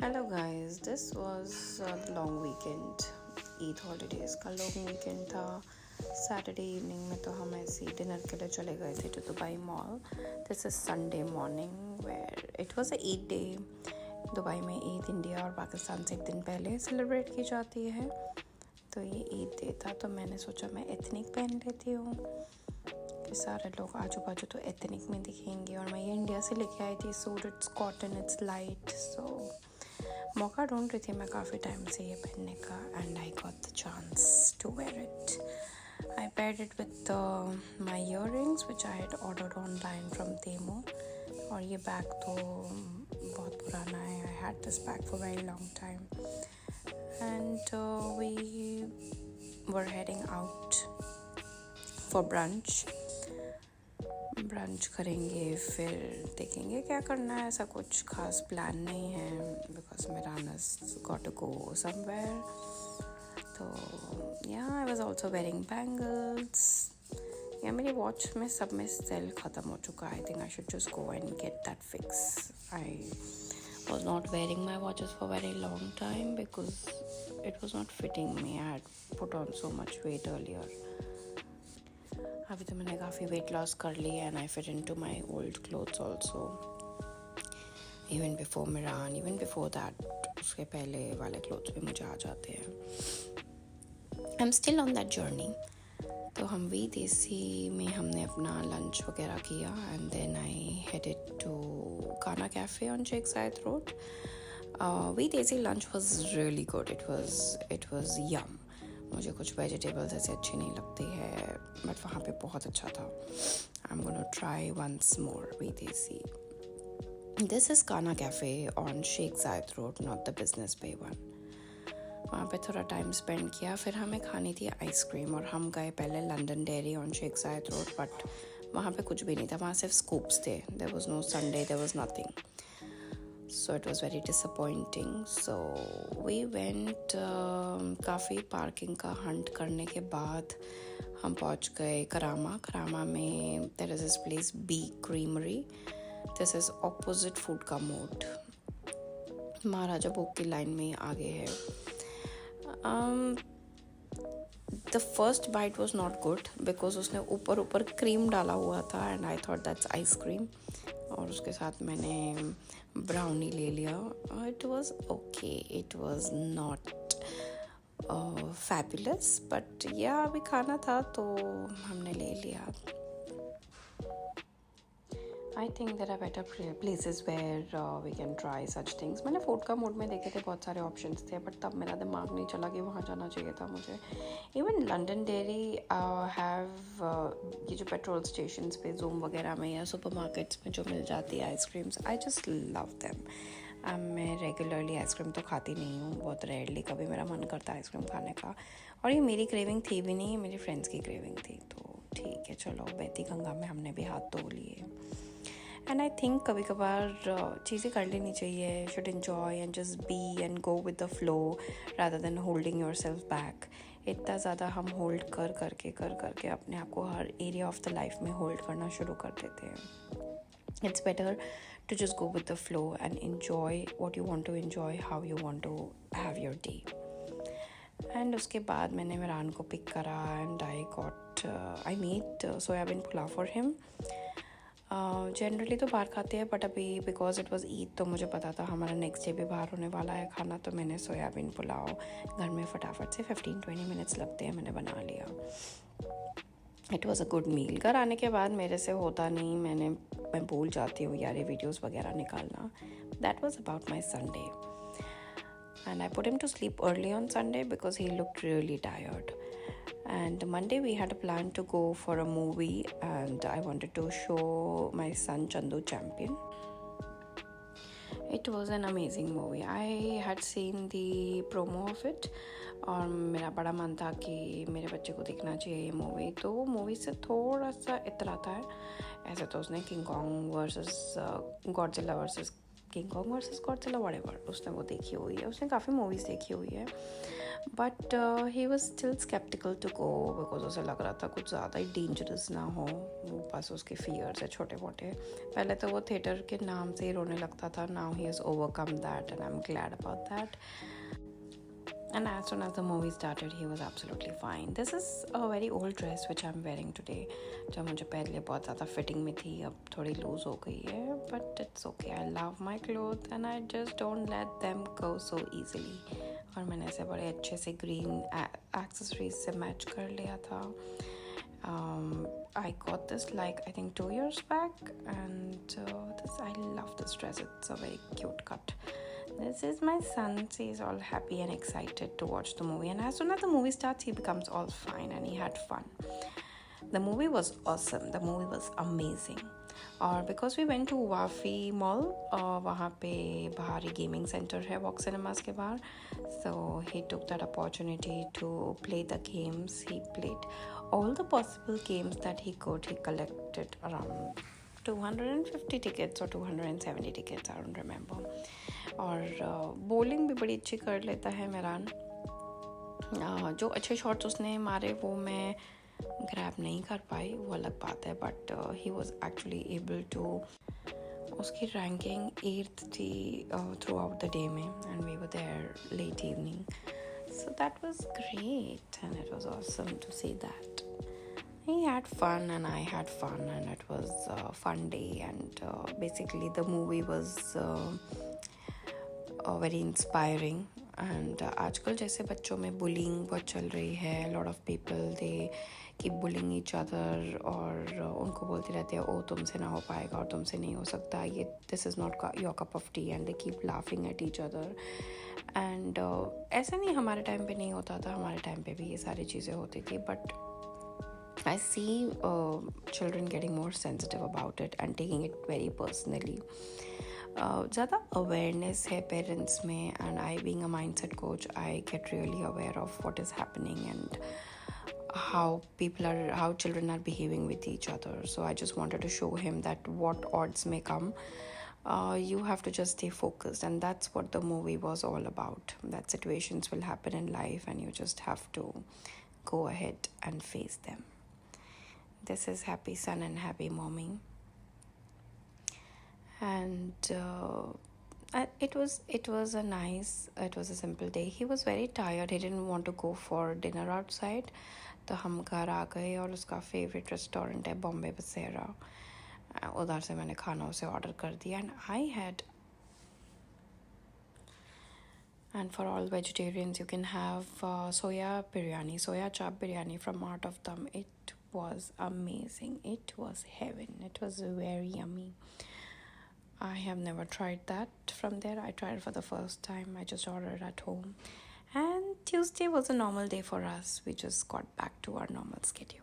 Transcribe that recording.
Hello guys, this was the long weekend, Eid holidays का long weekend था। Saturday evening में तो हम ऐसे ही डिनर के लिए चले गए थे to Dubai mall. This is Sunday morning where it was a Eid day. Dubai में ईद इंडिया और पाकिस्तान से एक दिन पहले सेलिब्रेट की जाती है, तो ये ईद डे था। तो मैंने सोचा मैं एथनिक पहन लेती हूँ कि सारे लोग आजू बाजू तो एथनिक में दिखेंगे, और मैं ये इंडिया से लेके आई थी suit. It's cotton, it's light, so मौका ढूंढ रही थी मैं काफ़ी टाइम से ये पहनने का, and I got the chance to wear it. I paired it with my earrings which I had ordered online from Temu. और ये बैग तो बहुत पुराना है, I had this bag for very long time, and we were heading out for brunch करेंगे, फिर देखेंगे क्या करना है। ऐसा कुछ खास प्लान नहीं है बिकॉज मिराना's got to go somewhere। तो या I was also wearing bangles. या मेरी वॉच में सब में सेल ख़त्म हो चुका है। I think I should just go and get that fix. I was not wearing my watches for very long time because it was not fitting me. I had put on so much weight earlier. अभी तो मैंने काफ़ी weight loss कर ली and I fit into my old clothes also, even before मिरान, even before that, उसके पहले वाले क्लोथ्स भी मुझे आ जाते हैं। I am still on that journey. तो हम वी देसी में हमने अपना लंच वगैरह किया, and then I headed to काना cafe on Sheikh Zayed road. We desi lunch was really good. It was yum. मुझे कुछ वेजिटेबल्स ऐसे अच्छी नहीं लगती है, बट वहाँ पे बहुत अच्छा था। I am gonna try once more we desi. This is काना cafe on Sheikh Zayed road, not the business bay one. वहाँ पे थोड़ा टाइम स्पेंड किया, फिर हमें खानी थी आइसक्रीम, और हम गए पहले London dairy on Sheikh Zayed road, but वहाँ पे कुछ भी नहीं था। वहाँ सिर्फ स्कूप्स थे। There was no sundae, there was nothing, so it was very disappointing. So we went काफ़ी पार्किंग का हंट करने के बाद हम पहुंच गए करामा में there is this place B Creamery. This is opposite food का मोड, महाराजा भोग की लाइन में आगे है। The first bite was not good because उसने ऊपर क्रीम डाला हुआ था, and I thought that's ice cream, और उसके साथ मैंने ब्राउनी ले लिया। It was okay, it was not fabulous, but yeah अभी खाना था तो हमने ले लिया। I think there are better places where we can try such things. मैंने फूड का मूड में देखे थे, बहुत सारे ऑप्शंस थे, बट तब मेरा दिमाग नहीं चला कि वहाँ जाना चाहिए था मुझे। इवन लंदन डेयरी हैव ये जो पेट्रोल स्टेशन पे जूम वगैरह में या सुपरमार्केट्स में जो मिल जाती है ice creams, I just love them. मैं रेगुलरली आइसक्रीम तो खाती नहीं हूँ, बहुत रेयरली कभी मेरा मन करता है आइसक्रीम खाने का, और ये मेरी क्रेविंग थी भी नहीं, मेरी फ्रेंड्स की क्रेविंग थी। तो ठीक है, चलो बहती गंगा में हमने भी हाथ धो लिए। एंड आई थिंक कभी कभार चीज़ें कर लेनी चाहिए। Should enjoy and just be and go with the flow rather than holding yourself back. इतना ज़्यादा हम होल्ड कर करके अपने आप को हर एरिया ऑफ द लाइफ में होल्ड करना शुरू कर देते हैं। It's better to just go with the flow and enjoy what you want to enjoy, how you want to have your day. And उसके बाद मैंने मिरान को पिक करा, and I made soybean pulao for him. Generally तो बाहर खाते हैं, but अभी बिकॉज इट वॉज ईद तो मुझे पता था हमारा नेक्स्ट डे भी बाहर होने वाला है खाना, तो मैंने सोयाबीन पुलाव घर में फटाफट से 15-20 मिनट्स लगते हैं, मैंने बना लिया। It was a good meal. घर आने के बाद मेरे से होता नहीं, मैं भूल जाती हूँ यार ये वीडियोज़ वगैरह निकालना। That was about my Sunday, and I put him to sleep early on Sunday because he looked really tired. And Monday we had a plan to go for a movie, and I wanted to show my son Chandu Champion. It was an amazing movie. I had seen the promo of it, और मेरा बड़ा मन था कि मेरे बच्चे को देखना चाहिए ये मूवी। तो वो मूवी से थोड़ा सा इतराता है। ऐसे तो उसने king Kong versus Godzilla versus king Kong versus Godzilla whatever, उसने वो देखी हुई है, उसने काफ़ी मूवीज़ देखी हुई है, but he was still sceptical to go because उसे लग रहा था कुछ ज़्यादा ही डेंजरस ना हो, वो बस उसके फियर्स है छोटे मोटे। पहले तो वो थिएटर के नाम से ही रोने लगता था, now he has overcome that and I am glad about that. And as soon as the movie started, he was absolutely fine. This is a very old dress which I'm wearing today, जो मुझे पहले बहुत ज़्यादा fitting में थी, अब थोड़ी loose हो गई है, but it's okay. I love my clothes and I just don't let them go so easily. और मैंने ऐसे बड़े अच्छे से ग्रीन एक्सेसरीज से मैच कर लिया था. I got this like I think 2 years back, and I love this dress. It's a very cute cut. This is my son. He's all happy and excited to watch the movie, and as soon as the movie starts, he becomes all fine and he had fun. The movie was awesome. The movie was amazing. और because we went to Wafi mall, वहाँ पे बाहर ही gaming center है Vox cinemas के बाहर, so he took that opportunity to play the games. He played all the possible games that he could. He collected around 250 tickets or 270 tickets, I don't remember. और bowling भी बड़ी अच्छी कर लेता है मेरान. जो अच्छे शॉट्स उसने मारे वो मैं ग्रैब नहीं कर पाई, वो अलग बात है, but he was actually able to. उसकी रैंकिंग 8th थी थ्रू आउट द डे में, and we were there late evening, so that was great and it was awesome to see that. He had fun and I had fun, and it was a fun day, and basically the movie was very inspiring. And आजकल जैसे बच्चों में bullying बहुत चल रही है, lot of people they keep bullying each other, और उनको बोलते रहते हैं ओ तुमसे ना हो पाएगा और तुमसे नहीं हो सकता, ये this is not your cup of tea, and they keep laughing at each other. And ऐसा नहीं हमारे टाइम पे नहीं होता था, हमारे टाइम पे भी ये सारी चीज़ें होती थी, but I see children getting more sensitive about it and taking it very personally. ज़्यादा awareness है parents में, and I being a mindset coach, I get really aware of what is happening and how children are behaving with each other. So I just wanted to show him that what odds may come, you have to just stay focused, and that's what the movie was all about. That situations will happen in life and you just have to go ahead and face them. This is Happy Son and Happy Mommy. And it was a simple day. He was very tired. He didn't want to go for dinner outside. तो हम घर आ गए, और उसका favourite restaurant है बॉम्बे बसेरा, उधर से मैंने खाना उसे ऑर्डर कर दिया. And for all vegetarians, you can have soya chap biryani from Art of Dum. It was amazing. It was heaven. It was very yummy. I have never tried that from there. I tried it for the first time. I just ordered at home. And Tuesday was a normal day for us. We just got back to our normal schedule.